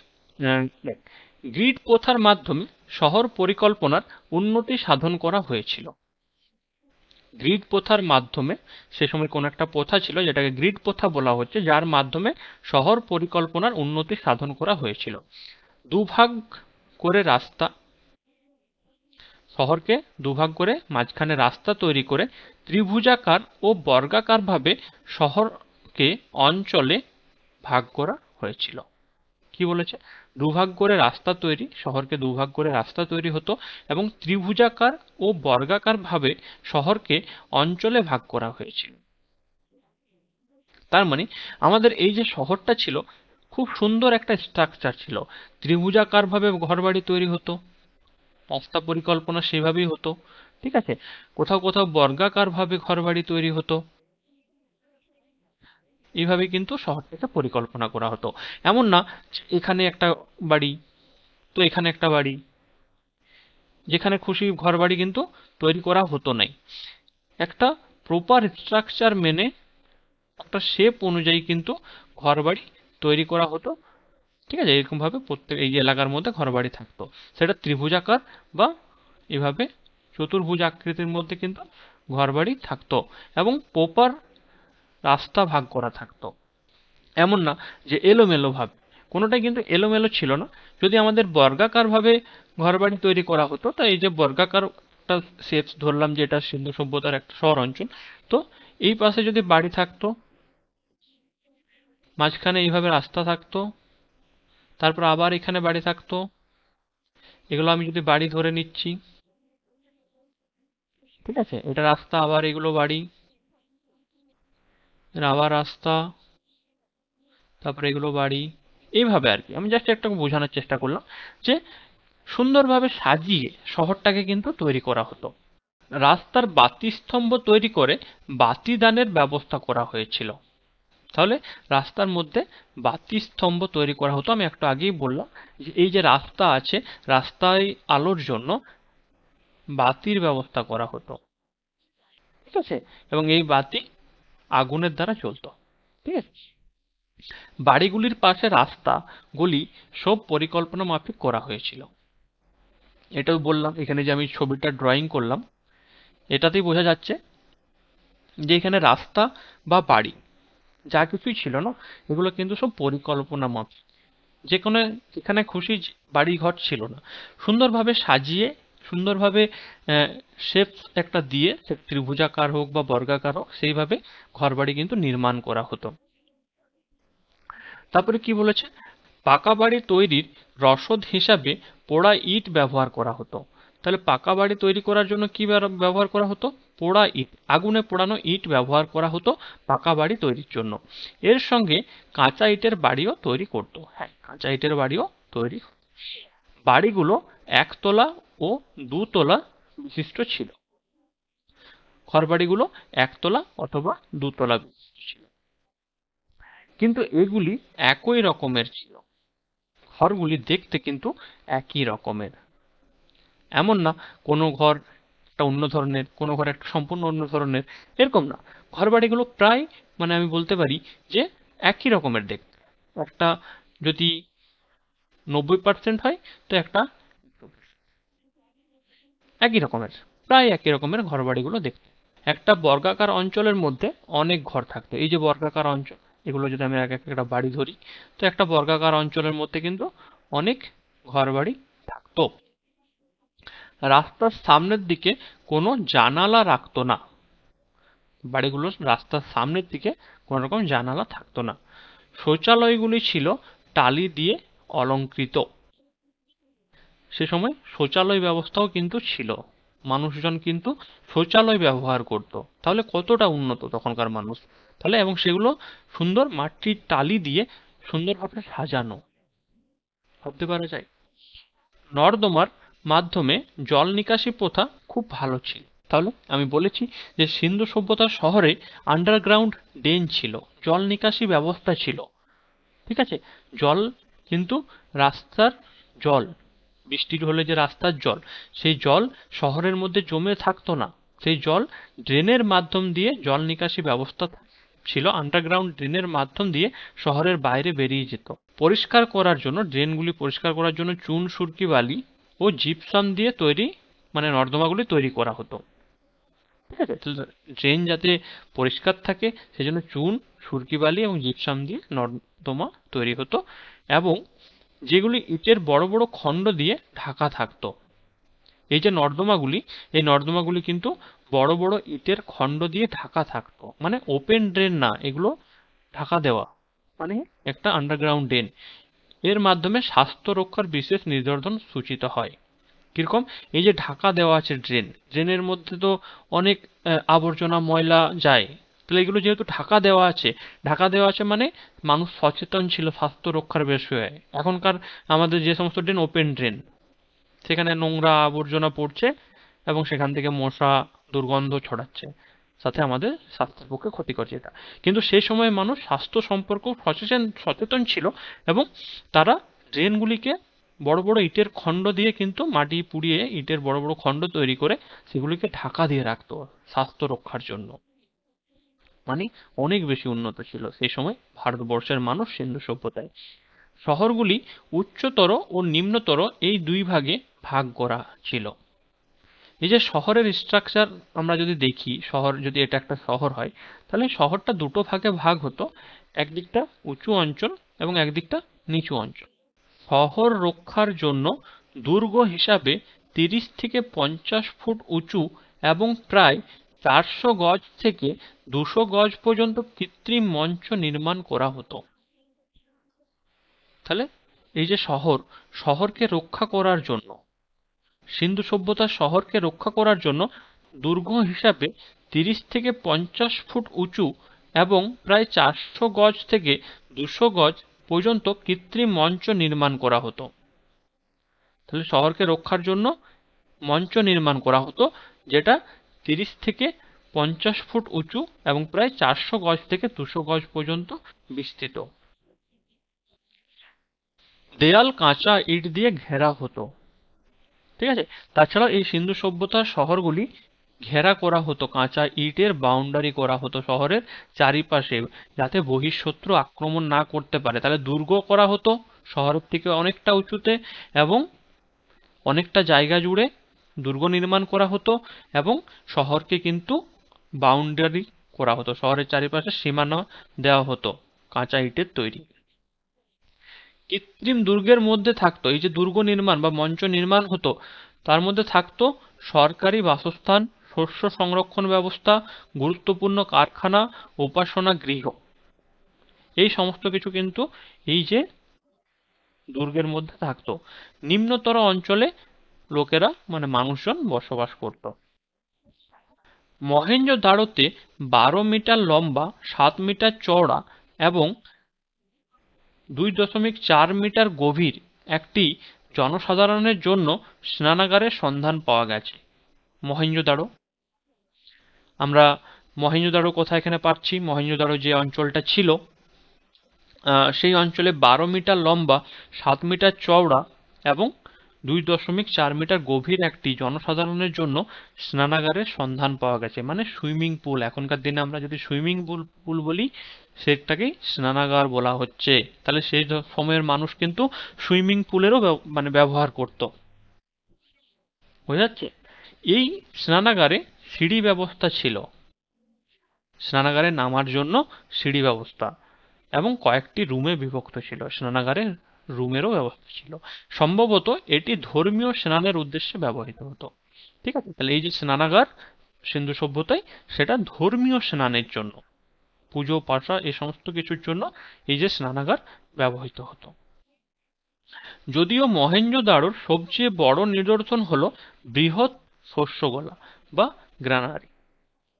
গ্রিড প্রথার মাধ্যমে শহর পরিকল্পনার উন্নতি সাধন করা হয়েছিল। গ্রিড প্রথার মাধ্যমে, সে সময় কোন একটা প্রথা ছিল যেটাকে গ্রিড প্রথা বলা হচ্ছে, যার মাধ্যমে শহর পরিকল্পনার উন্নতি সাধন করা হয়েছিল। দুভাগ করে রাস্তা, শহরকে দুভাগ করে মাঝখানে রাস্তা তৈরি করে ত্রিভুজাকার ও বর্গাকার ভাবে শহরকে অঞ্চলে ভাগ করা হয়েছিল। কি বলেছে? দুভাগ করে রাস্তা তৈরি, শহরকে দুভাগ করে রাস্তা তৈরি হতো এবং ত্রিভুজাকার ও বর্গাকার ভাবে শহরকে অঞ্চলে ভাগ করা হয়েছিল। তার মানে আমাদের এই যে শহরটা ছিল খুব সুন্দর একটা স্ট্রাকচার ছিল, ত্রিভুজাকার ভাবে ঘরবাড়ি তৈরি হতো, রাস্তা পরিকল্পনা সেভাবেই হতো, ঠিক আছে। কোথাও কোথাও বর্গাকার ভাবে ঘরবাড়ি তৈরি হতো, এইভাবে কিন্তু শহরটাকে পরিকল্পনা করা হতো। এমন না যে এখানে একটা বাড়ি তো এখানে একটা বাড়ি, যেখানে খুশি ঘরবাড়ি কিন্তু তৈরি করা হতো নাই। একটা প্রপার স্ট্রাকচার মেনে একটা শেপ অনুযায়ী কিন্তু ঘরবাড়ি তৈরি করা হতো, ঠিক আছে। এরকম ভাবে প্রত্যেক এই এলাকার মধ্যে ঘরবাড়ি থাকতো, সেটা ত্রিভুজাকার বা এভাবে চতুর্ভুজ আকৃতির মধ্যে কিন্তু ঘরবাড়ি থাকতো এবং প্রপার রাস্তা ভাগ করা থাকতো। এমন না যে এলোমেলো ভাবে, কোনোটাই কিন্তু এলোমেলো ছিল না। যদি আমাদের বর্গাকার ভাবে ঘরবাড়ি তৈরি করা হতো, তাই এই যে বর্গাকার একটা শেপস ধরলাম যে এটা সিন্ধু সভ্যতার একটা শহর অঞ্চল, তো এই পাশে যদি বাড়ি থাকতো, মাঝখানে এইভাবে রাস্তা থাকতো, তারপর আবার এখানে বাড়ি থাকতো, এগুলো আমি যদি বাড়ি ধরে নিচ্ছি, ঠিক আছে। এটা রাস্তা, আবার এগুলো বাড়ি, এটা আবার রাস্তা, তারপরে এগুলো বাড়ি, এইভাবে আর কি। আমি জাস্ট একটা বোঝানোর চেষ্টা করলাম যে সুন্দরভাবে সাজিয়ে শহরটাকে কিন্তু তৈরি করা হতো। রাস্তার বাতিস্তম্ভ তৈরি করে বাতিদানের ব্যবস্থা করা হয়েছিল। তাহলে রাস্তার মধ্যে বাতিস্তম্ভ তৈরি করা হতো। আমি একটু আগেই বললাম যে এই যে রাস্তা আছে, রাস্তায় আলোর জন্য বাতির ব্যবস্থা করা হতো, ঠিক আছে। এবং এই বাতি আগুনের দ্বারা চলতো, ঠিক আছে। বাড়িগুলির পাশে রাস্তা, গলি সব পরিকল্পনা মাফিক করা হয়েছিল। এটাও বললাম, এখানে যে আমি ছবিটা ড্রয়িং করলাম এটাতেই বোঝা যাচ্ছে যে এখানে রাস্তা বা বাড়ি যা কিছুই ছিল না, এগুলো কিন্তু সব পরিকল্পনা মাফিক। যে কোনো যেখানে খুশি বাড়ি ঘর ছিল না, সুন্দরভাবে সাজিয়ে সুন্দরভাবে শেপ একটা দিয়ে, সে ত্রিভুজাকার হোক বা বর্গাকার হোক, সেইভাবে ঘরবাড়ি কিন্তু নির্মাণ করা হতো। তারপরে কি বলেছে, পাকা বাড়ি তৈরির রসদ হিসাবে পোড়া ইট ব্যবহার করা হতো। তাহলে পাকা বাড়ি তৈরি করার জন্য কি ব্যবহার করা হতো? পোড়া ইট, আগুনে পোড়ানো ইট ব্যবহার করা হতো পাকা বাড়ি তৈরির জন্য। এর সঙ্গে কাঁচা ইটের বাড়িও তৈরি করতো। হ্যাঁ, কাঁচা ইটের বাড়িও তৈরি। বাড়িগুলো একতলা ও দুতলা বিশিষ্ট ছিল। ঘরবাড়িগুলো একতলা অথবা দুতলা বিশিষ্ট ছিল, কিন্তু এগুলি একই রকমের ছিল। ঘরগুলি দেখতে কিন্তু একই রকমের। এমন না কোনো ঘর একটা অন্য ধরনের, কোনো ঘর একটা সম্পূর্ণ অন্য ধরনের, এরকম না। ঘরবাড়িগুলো প্রায় মানে আমি বলতে পারি যে একই রকমের দেখতে। একটা যদি 90% হয়, তো একটা একই রকমের, প্রায় একই রকমের ঘরবাড়িগুলো দেখতে। একটা বর্গাকার অঞ্চলের মধ্যে অনেক ঘর থাকতো। এই যে বর্গাকার অঞ্চল, এগুলো যদি আমি এক একটা বাড়ি ধরি, তো একটা বর্গাকার অঞ্চলের মধ্যে কিন্তু অনেক ঘরবাড়ি থাকতো। রাস্তার সামনের দিকে কোনো জানালা রাখতো না। বাড়িগুলোর রাস্তার সামনের দিকে কোনো রকম জানালা থাকতো না। শৌচালয়গুলি ছিল টালি দিয়ে অলংকৃত। সে সময় শৌচালয় ব্যবস্থাও কিন্তু ছিল, মানুষজন কিন্তু শৌচালয় ব্যবহার করত। তাহলে কতটা উন্নত তখনকার মানুষ। তাহলে এবং সেগুলো সুন্দর মাটির টালি দিয়ে সুন্দরভাবে সাজানো, ভাবতে পারা যায়। নর্দমার মাধ্যমে জল নিকাশি প্রথা খুব ভালো ছিল। তাহলে আমি বলেছি যে সিন্ধু সভ্যতার শহরে আন্ডারগ্রাউন্ড ড্রেন ছিল, জল নিকাশি ব্যবস্থা ছিল, ঠিক আছে। জল কিন্তু রাস্তার জল, বৃষ্টির হলে যে রাস্তার জল, সেই জল শহরের মধ্যে জমে থাকতো না। সেই জল ড্রেনের মাধ্যম দিয়ে জল নিকাশি ব্যবস্থা ছিল, আন্ডারগ্রাউন্ড ড্রেনের মাধ্যম দিয়ে শহরের বাইরে বেরিয়ে যেত। পরিষ্কার করার জন্য, ড্রেনগুলি পরিষ্কার করার জন্য চুন, সুরকি বালি ও জিপসাম দিয়ে তৈরি মানে নর্দমাগুলি তৈরি করা হতো, ঠিক আছে। তো ড্রেন যাতে পরিষ্কার থাকে সেজন্য চুন, সুরকি বালি এবং জিপসাম দিয়ে নর্দমা তৈরি হতো। এবং যেগুলি ইটের বড় বড় খণ্ড দিয়ে ঢাকা থাকতো। এই যে নর্দমাগুলি, এই নর্দমাগুলি কিন্তু বড় বড় ইটের খণ্ড দিয়ে ঢাকা থাকতো, মানে ওপেন ড্রেন না, এগুলো ঢাকা দেওয়া, মানে একটা আন্ডারগ্রাউন্ড ড্রেন। এর মাধ্যমে স্বাস্থ্য রক্ষার বিশেষ নির্ধারণ সূচিত হয়। কিরকম? এই যে ঢাকা দেওয়া আছে ড্রেনের মধ্যে তো অনেক আবর্জনা ময়লা যায়, তাহলে এগুলো যেহেতু ঢাকা দেওয়া আছে মানে মানুষ সচেতন ছিল স্বাস্থ্য রক্ষার বিষয়ে। এখনকার আমাদের যে সমস্ত ড্রেন ওপেন ড্রেন, সেখানে নোংরা আবর্জনা পড়ছে এবং সেখান থেকে মশা দুর্গন্ধ ছড়াচ্ছে, সাথে আমাদের স্বাস্থ্যের পক্ষে ক্ষতিকর যেটা। কিন্তু সেই সময় মানুষ স্বাস্থ্য সম্পর্কেও সচেতন ছিল এবং তারা ড্রেনগুলিকে বড় বড় ইটের খণ্ড দিয়ে, কিন্তু মাটি পুড়িয়ে ইটের বড় বড় খণ্ড তৈরি করে সেগুলিকে ঢাকা দিয়ে রাখতো স্বাস্থ্য রক্ষার জন্য। মানে অনেক বেশি উন্নত ছিল সেই সময় ভারতবর্ষের মানুষ সিন্ধু সভ্যতায়। শহরগুলি উচ্চতর ও নিম্নতর এই দুই ভাগে ভাগ করা ছিল। এই যে শহরের স্ট্রাকচার আমরা যদি দেখি, শহর যদি এটা একটা শহর হয়, তাহলে শহরটা দুটো ভাগে ভাগ হতো, একদিকটা উঁচু অঞ্চল এবং একদিকটা নিচু অঞ্চল। শহর রক্ষার জন্য দুর্গ হিসাবে 30 থেকে 50 ফুট উঁচু এবং প্রায় 400 গজ থেকে 200 গজ পর্যন্ত কৃত্রিম মঞ্চ নির্মাণ করা হতো। তাহলে এই যে শহরকে রক্ষা করার জন্য, সিন্ধু সভ্যতার শহরকে রক্ষা করার জন্য দুর্গ হিসাবে 30 থেকে 50 ফুট উঁচু এবং প্রায় 400 গজ থেকে 200 গজ পর্যন্ত কৃত্রিম মঞ্চ নির্মাণ করা হতো। তাহলে শহরকে রক্ষার জন্য মঞ্চ নির্মাণ করা হতো, যেটা 30 থেকে 50 ফুট উঁচু এবং প্রায় 400 গজ থেকে 200 গজ পর্যন্ত বিস্তৃত। দেয়াল কাঁচা ইট দিয়ে ঘেরা হতো। ঠিক আছে, তাছাড়া এই সিন্ধু সভ্যতার শহরগুলি ঘেরা করা হতো, কাঁচা ইটের বাউন্ডারি করা হতো শহরের চারিপাশে, যাতে বহিঃশত্রু আক্রমণ না করতে পারে। তাহলে দুর্গ করা হতো শহরের থেকে অনেকটা উঁচুতে এবং অনেকটা জায়গা জুড়ে দুর্গ নির্মাণ করা হতো এবং শহরকে কিন্তু বাউন্ডারি করা হতো, শহরের চারিপাশে সীমানা দেওয়া হতো কাঁচা ইটের তৈরি। কৃত্রিম দুর্গের মধ্যে থাকতো, এই যে দুর্গ নির্মাণ বা মঞ্চ নির্মাণ হতো, তার মধ্যে থাকতো সরকারি বাসস্থান, শস্য সংরক্ষণ ব্যবস্থা, গুরুত্বপূর্ণ কারখানা, উপাসনা গৃহ, এই সমস্ত কিছু কিন্তু এই যে দুর্গের মধ্যে থাকতো। নিম্নতর অঞ্চলে লোকেরা মানে মানুষজন বসবাস করত। মহেঞ্জোদাড়োতে 12 মিটার লম্বা, 7 মিটার চওড়া এবং 2.4 মিটার গভীর একটি জনসাধারণের জন্য স্নানাগারের সন্ধান পাওয়া গেছে। মহেঞ্জোদাড়ো, আমরা মহেঞ্জোদাড়ো কোথায় এখানে পাচ্ছি? মহেঞ্জোদাড়ো যে অঞ্চলটা ছিল, সেই অঞ্চলে 12 মিটার লম্বা, 7 মিটার চওড়া এবং 2.4 মিটার গভীর একটি জনসাধারণের জন্য স্নানাগারের সন্ধান পাওয়া গেছে। মানে সুইমিং পুল, এখনকার দিনে আমরা যদি সুইমিং পুল বলি, সেটাকেই স্নানাগার বলা হচ্ছে। তাহলে সেই সময়ের মানুষ কিন্তু সুইমিং পুলেরও মানে ব্যবহার করত। বোঝা যাচ্ছে? এই স্নানাগারে সিঁড়ি ব্যবস্থা ছিল, স্নানাগারে নামার জন্য সিঁড়ি ব্যবস্থা, এবং কয়েকটি রুমে বিভক্ত ছিল, স্নানাগারের রুমেরও ব্যবস্থা ছিল। সম্ভবত এটি ধর্মীয় স্নানের উদ্দেশ্যে ব্যবহৃত হতো। ঠিক আছে, তাহলে এই যে স্নানাগার সিন্ধু সভ্যতায়, সেটা ধর্মীয় স্নানের জন্য, পুজো পাঠা এই সমস্ত কিছুর জন্য এই যে স্নানাগার ব্যবহৃত হতো। যদিও মহেঞ্জোদাড়োর সবচেয়ে বড় নিদর্শন হলো বৃহৎ শস্যগোলা বা গ্রানারি।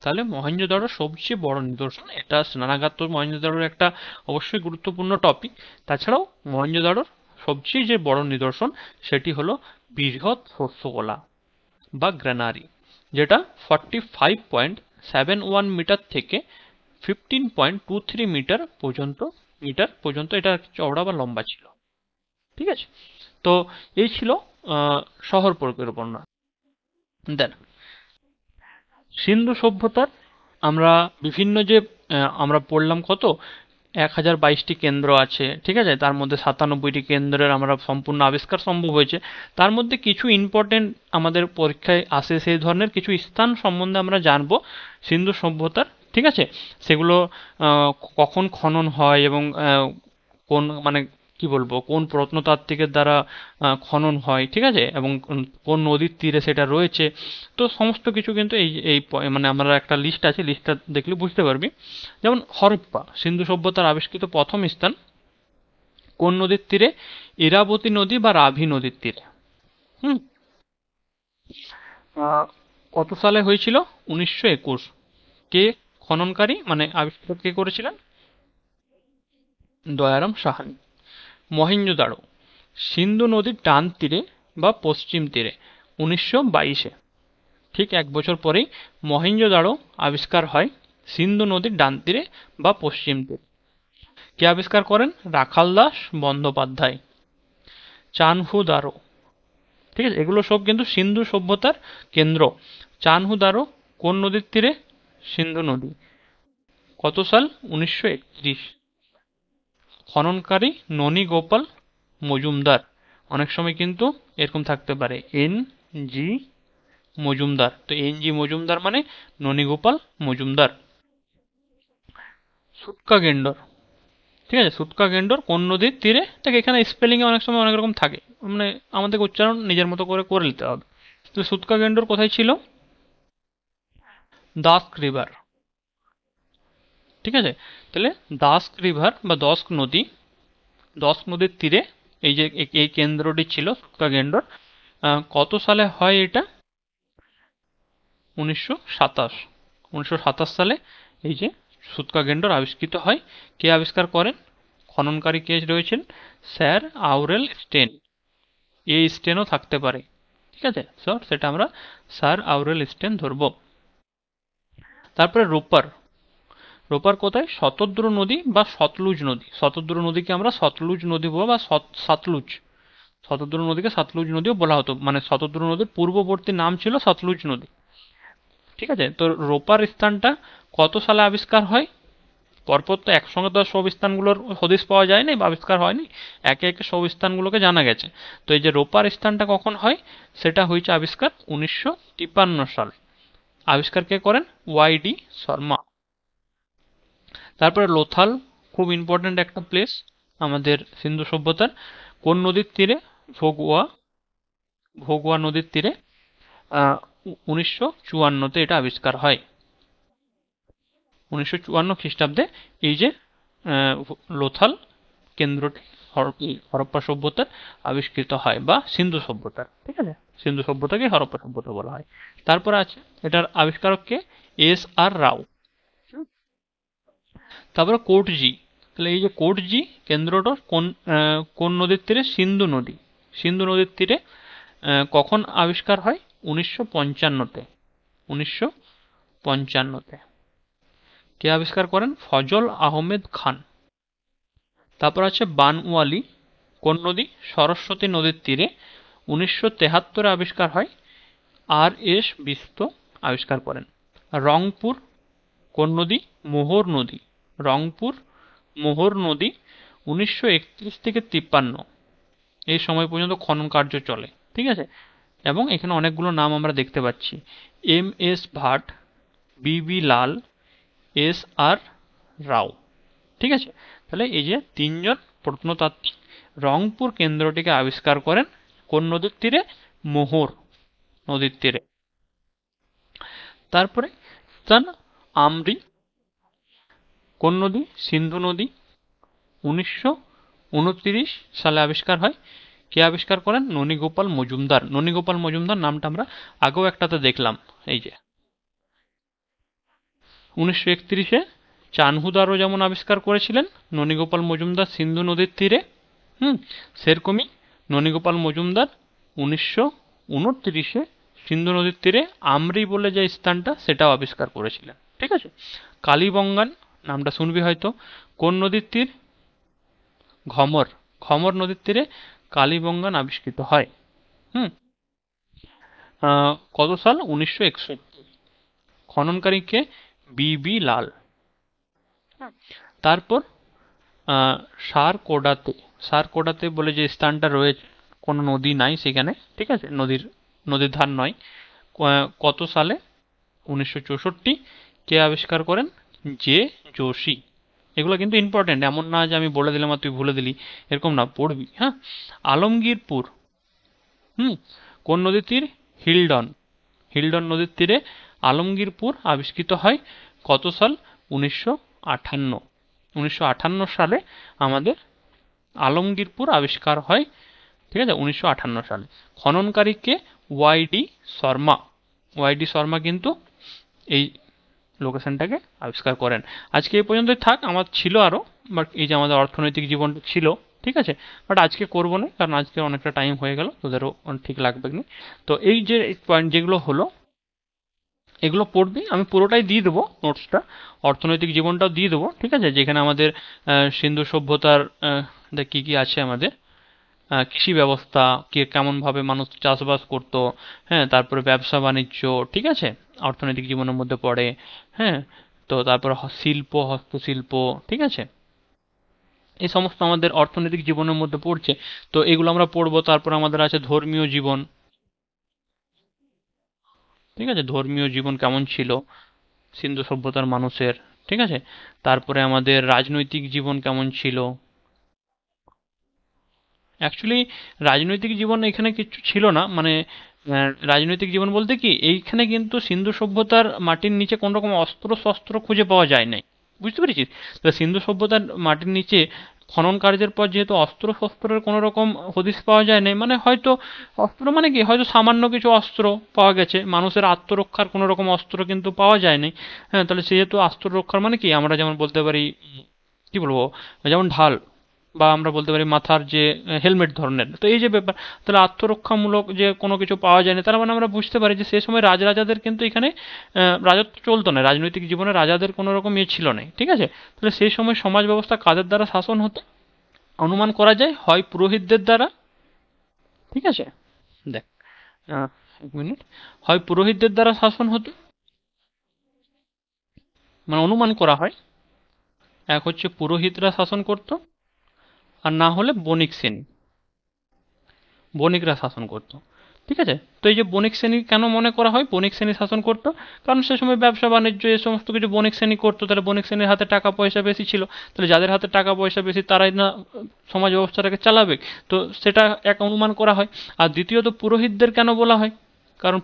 তাহলে মহেঞ্জোদাড়োর সবচেয়ে বড় নিদর্শন এটা স্নানাগার। তো মহেঞ্জোদাড়োর একটা অবশ্যই গুরুত্বপূর্ণ টপিক। তাছাড়াও মহেঞ্জোদাড়োর সবচেয়ে যে বড় নিদর্শন সেটি হলো বৃহৎ শস্যগোলা বা গ্রানারি, যেটা 45.71 মিটার থেকে 15.23 মিটার পর্যন্ত এটা চওড়া বা লম্বা ছিল। ঠিক আছে, তো এই ছিল শহর পরিকল্পনা। দেন সিন্ধু সভ্যতার আমরা বিভিন্ন যে আমরা পড়লাম কত 1022টি কেন্দ্র আছে। ঠিক আছে, তার মধ্যে 97টি কেন্দ্রের আমরা সম্পূর্ণ আবিষ্কার সম্ভব হয়েছে। তার মধ্যে কিছু ইম্পর্টেন্ট আমাদের পরীক্ষায় আসে, সেই ধরনের কিছু স্থান সম্বন্ধে আমরা জানবো সিন্ধু সভ্যতার। ঠিক আছে, সেগুলো কখন খনন হয় এবং কোন মানে কি বলবো কোন প্রত্নতাত্ত্বিকের দ্বারা খনন হয়, ঠিক আছে, এবং কোন নদীর তীরে সেটা রয়েছে। তো সমস্ত কিছু কিন্তু এই এই মানে আমরা একটা লিস্ট আছে, লিস্টটা দেখলে বুঝতে পারবি। যেমন হরপ্পা, সিন্ধু সভ্যতার আবিষ্কৃত প্রথম স্থান কোন নদীর তীরে? ইরাবতী নদী বা রাভি নদীর তীরে। হুম কত সালে হয়েছিল? 1921। কে খননকারী মানে আবিষ্কার কে করেছিলেন? দয়ারাম সাহানি। মহেঞ্জোদাড়ো সিন্ধু নদীর ডান তীরে বা পশ্চিম তীরে, 1922-এ। ঠিক এক বছর পরেই মহেঞ্জোদাড়ো আবিষ্কার হয় সিন্ধু নদীর ডান তীরে বা পশ্চিম তীরে। কে আবিষ্কার করেন? রাখাল দাস বন্দ্যোপাধ্যায়। চানহুদারো, ঠিক আছে, এগুলো সব কিন্তু সিন্ধু সভ্যতার কেন্দ্র। চানহুদারো কোন নদীর তীরে? সিন্ধু নদী। কত সাল? 1931। খননকারী ননী গোপাল মজুমদার। অনেক সময় কিন্তু এরকম থাকতে পারে এন জি মজুমদার, তো এন জি মজুমদার মানে ননীগোপাল মজুমদার। সুটকা গেন্ডর, ঠিক আছে, সুটকা গেন্ডর কোন নদীর তীরে? তাকে এখানে স্পেলিং এ অনেক সময় অনেক রকম থাকে, মানে আমাদেরকে উচ্চারণ নিজের মতো করে করে নিতে হবে। তো সুটকা গেন্ডর কোথায় ছিল? দাস্ক রিভার, ঠিক আছে। তাহলে দাস্ক রিভার বা দস্ক নদী, দস্ক নদীর তীরে এই যে এই কেন্দ্রটি ছিল সুটকা গেন্ডর। কত সালে হয় এটা? 1927। 1927 সালে এই যে সুটকা গেন্ডর আবিষ্কৃত হয়। কে আবিষ্কার করেন? খননকারী কে রয়েছেন? স্যার আউরেল স্টেন। এই স্টেনও থাকতে পারে, ঠিক আছে, সেটা আমরা স্যার আউরেল স্টেন ধরব। তারপরে রোপার। রোপার কোথায়? শতদ্রু নদী বা সতলুজ নদী। শতদ্রু নদীকে আমরা সতলুজ নদী বলবো বা সাতলুজ। শতদ্রু নদীকে সাতলুজ নদীও বলা হতো, মানে শতদ্রু নদীর পূর্ববর্তী নাম ছিল সতলুজ নদী, ঠিক আছে। তো রোপার স্থানটা কত সালে আবিষ্কার হয়? পরপর তো একসঙ্গে তো সব স্থানগুলোর হদিশ পাওয়া যায়নি বা আবিষ্কার হয়নি, একে একে সব স্থানগুলোকে জানা গেছে। তো এই যে রোপার স্থানটা কখন হয়? সেটা হয়েছে আবিষ্কার 1953 সাল। আবিষ্কার কে করেন? Y D Sharma. তারপরে লোথাল, খুব ইম্পর্ট্যান্ট একটা প্লেস আমাদের সিন্ধু সভ্যতার। কোন নদীর তীরে? ভোগওয়া, ভোগওয়া নদীর তীরে। 1954-তে এটা আবিষ্কার হয়। 1954 খ্রিস্টাব্দে এই যে লোথাল কেন্দ্রটি হরপ্পা সভ্যতার আবিষ্কৃত হয় বা সিন্ধু সভ্যতার, ঠিক আছে, সিন্ধু সভ্যতাকে হরপ্পা সভ্যতা বলা হয়। তারপরে আছে এটার আবিষ্কারক কে? এস আর রাও। তারপরে কোটজি। তাহলে এই যে কোটজি কেন্দ্রটা কোন কোন নদীর তীরে? সিন্ধু নদী। সিন্ধু নদীর তীরে কখন আবিষ্কার হয়? 1955-তে। 1955-তে। কে আবিষ্কার করেন? ফজল আহমেদ খান। তারপর আছে বানওয়ালি। কোন নদী? সরস্বতী নদীর তীরে। 1973-এ আবিষ্কার হয়। আর এস বিস্ত আবিষ্কার করেন। রংপুর কোন নদী? মোহর নদী। রংপুর মোহর নদী 1931 থেকে 53 এই সময় পর্যন্ত খনন কার্য চলে, ঠিক আছে। এবং এখানে অনেকগুলো নাম আমরা দেখতে পাচ্ছি: এম এস ভাট, বি লাল, এস আর রাও, ঠিক আছে। তাহলে এই যে তিনজন প্রত্নতাত্ত্বিক রংপুর কেন্দ্রটিকে আবিষ্কার করেন কোন নদীর তীরে? মোহর নদীর তীরে। তারপরে স্থান আমরি কোন নদী? সিন্ধু নদী। 1929 সালে আবিষ্কার হয়। কে আবিষ্কার করেন? ননীগোপাল মজুমদার। ননীগোপাল মজুমদার নামটা আমরা আগেও একটাতে দেখলাম। এই যে 1931-এ চানহুদারো যেমন আবিষ্কার করেছিলেন ননীগোপাল মজুমদার সিন্ধু নদীর তীরে, সেরকমই ননীগোপাল মজুমদার 1929-এ সিন্ধু নদীর তীরে আমরি বলে যে স্থানটা সেটাও আবিষ্কার করেছিলেন, ঠিক আছে। কালীবঙ্গান নামটা শুনবি হয়তো। কোন নদীর তীর? ঘমর। ঘমর নদীর তীরে কালীবঙ্গান আবিষ্কৃত হয়। হুম কত সাল? 1961। খননকারী কে? বি লাল। তারপর সারকোডাতে। সারকোডাতে বলে যে স্থানটা রয়েছে, কোনো নদী নাই সেখানে, ঠিক আছে, নদীর ধার নয়। কত সালে? 1964। কে আবিষ্কার করেন? জে যোশী। এগুলো কিন্তু ইম্পর্টেন্ট, এমন না যে আমি বলে দিলাম আর তুই ভুলে দিলি, এরকম না, পড়বি, হ্যাঁ। আলমগীরপুর, হুম কোন নদীর তীর? হিলডন। হিলডন নদীর তীরে আলমগীরপুর আবিষ্কৃত হয়। কত সাল? 1958। 1958 সালে আমাদের আলমগীরপুর আবিষ্কার হয়, ঠিক আছে, 1958 সালে। খননকারীকে ওয়াইডি শর্মা। ওয়াইডি শর্মা কিন্তু এই লোকেশনটাকে আবিষ্কার করেন। আজকে এই পর্যন্তই থাক, আমার ছিল আরও, বাট এই যে আমাদের অর্থনৈতিক জীবনটা ছিল, ঠিক আছে, বাট আজকে করবো না, কারণ আজকে অনেকটা টাইম হয়ে গেল, তোদেরও ঠিক লাগবে না। তো এই যে পয়েন্ট যেগুলো হলো, এগুলো পড়বি, আমি পুরোটাই দিয়ে দেবো নোটসটা, অর্থনৈতিক জীবনটাও দিয়ে দেবো, ঠিক আছে, যেখানে আমাদের সিন্ধু সভ্যতার কী কী আছে আমাদের, কৃষি ব্যবস্থা, কেমনভাবে মানুষ চাষবাস করতো, হ্যাঁ, তারপরে ব্যবসা বাণিজ্য, ঠিক আছে, অর্থনৈতিক জীবনের মধ্যে পড়ে, হ্যাঁ, তো তারপর শিল্প, হস্তশিল্প, ঠিক আছে, এই সমস্ত আমাদের অর্থনৈতিক জীবনের মধ্যে পড়ছে। তো এগুলো আমরা পড়বো। তারপর আমাদের আছে ধর্মীয় জীবন, ঠিক আছে, ধর্মীয় জীবন কেমন ছিল সিন্ধু সভ্যতার মানুষের, ঠিক আছে, তারপরে আমাদের রাজনৈতিক জীবন কেমন ছিল। অ্যাকচুয়ালি রাজনৈতিক জীবন এখানে কিছু ছিল না, মানে রাজনৈতিক জীবন বলতে কি, এইখানে কিন্তু সিন্ধু সভ্যতার মাটির নিচে কোনো রকম অস্ত্র শস্ত্র খুঁজে পাওয়া যায় নাই, বুঝতে পেরেছিস? তো সিন্ধু সভ্যতার মাটির নিচে খনন কার্যের পর যেহেতু অস্ত্র শস্ত্রের কোনো রকম হদিশ পাওয়া যায় নাই, মানে হয়তো অস্ত্র মানে কি, হয়তো সামান্য কিছু অস্ত্র পাওয়া গেছে, মানুষের আত্মরক্ষার কোনো রকম অস্ত্র কিন্তু পাওয়া যায় নাই। হ্যাঁ, তাহলে সেহেতু আত্মরক্ষার মানে কি, আমরা যেমন বলতে পারি, কি বলবো, যেমন ঢাল, বা আমরা বলতে পারি মাথার যে হেলমেট ধরনের, তো এই যে ব্যাপার, তাহলে আত্মরক্ষামূলক যে কোনো কিছু পাওয়া যায়নি, তার মানে আমরা বুঝতে পারি যে সে সময় রাজরাজাদের কিন্তু এখানে রাজত্ব চলতো না, রাজনৈতিক জীবনে রাজাদের কোনো রকম ইয়ে ছিল না, ঠিক আছে। তাহলে সেই সময় সমাজ ব্যবস্থা কাদের দ্বারা শাসন হতো, অনুমান করা যায় হয় পুরোহিতদের দ্বারা, ঠিক আছে, দেখ, আহ, এক মিনিট, হয় পুরোহিতদের দ্বারা শাসন হতো, মানে অনুমান করা হয়, এক হচ্ছে পুরোহিতরা শাসন করতো, আর না হলে বণিক শ্রেণী, বণিকরা শাসন করত, ঠিক আছে। তো এই যে বণিক শ্রেণী কেন মনে করা হয় বণিক শ্রেণী শাসন করতো, কারণ সে সময় ব্যবসা বাণিজ্য এ সমস্ত কিছু বণিক শ্রেণী করতো, তাহলে বণিক শ্রেণীর হাতে টাকা পয়সা বেশি ছিল, তাহলে যাদের হাতে টাকা পয়সা বেশি তারাই না সমাজ ব্যবস্থাটাকে চালাবে, তো সেটা এক অনুমান করা হয়। আর দ্বিতীয়ত পুরোহিতদের কেন বলা হয়, কারণ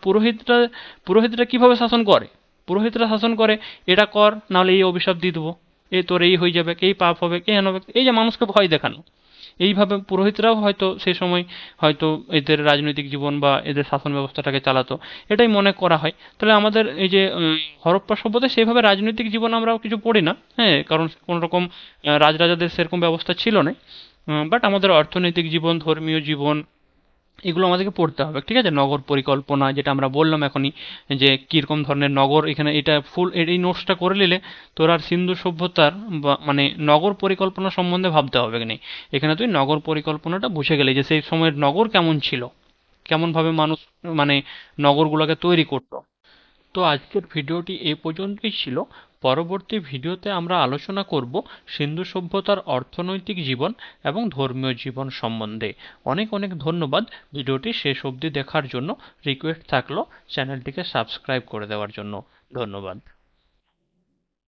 পুরোহিতরা কিভাবে শাসন করে, পুরোহিতরা শাসন করে, এটা কর নাহলে এই অভিশাপ দিয়ে দেবো, এই তোর এই হয়ে যাবে, এই পাপ হবে, এই হেন হবে, এই যে মানুষকে ভয় দেখানো, এইভাবে পুরোহিতরাও হয়তো সেই সময় হয়তো এদের রাজনৈতিক জীবন বা এদের শাসন ব্যবস্থাটাকে চালাতো, এটাই মনে করা হয়। তাহলে আমাদের এই যে হরপ্পা সভ্যতায় সেইভাবে রাজনৈতিক জীবন আমরাও কিছু পড়ি না, হ্যাঁ, কারণ কোনো রকম রাজরাজাদের সেরকম ব্যবস্থা ছিল না, বাট আমাদের অর্থনৈতিক জীবন, ধর্মীয় জীবন, এগুলো আমাদেরকে পড়তে হবে, ঠিক আছে। নগর পরিকল্পনা যেটা আমরা বললাম এখনই, যে কীরকম ধরনের নগর, এখানে এটা ফুল এই নোটসটা করে নিলে তোর আর সিন্ধু সভ্যতার মানে নগর পরিকল্পনা সম্বন্ধে ভাবতে হবে না, এখানে তুই নগর পরিকল্পনাটা বুঝে গেলে যে সেই সময়ের নগর কেমন ছিল, কেমনভাবে মানুষ মানে নগরগুলোকে তৈরি করতো। তো আজকের ভিডিওটি এই পর্যন্তই ছিল। পরবর্তী ভিডিওতে আমরা আলোচনা করব সিন্ধু সভ্যতার অর্থনৈতিক জীবন এবং ধর্মীয় জীবন সম্বন্ধে। অনেক অনেক ধন্যবাদ ভিডিওটি শেষ অবধি দেখার জন্য। রিকোয়েস্ট থাকলো চ্যানেলটিকে সাবস্ক্রাইব করে দেওয়ার জন্য। ধন্যবাদ।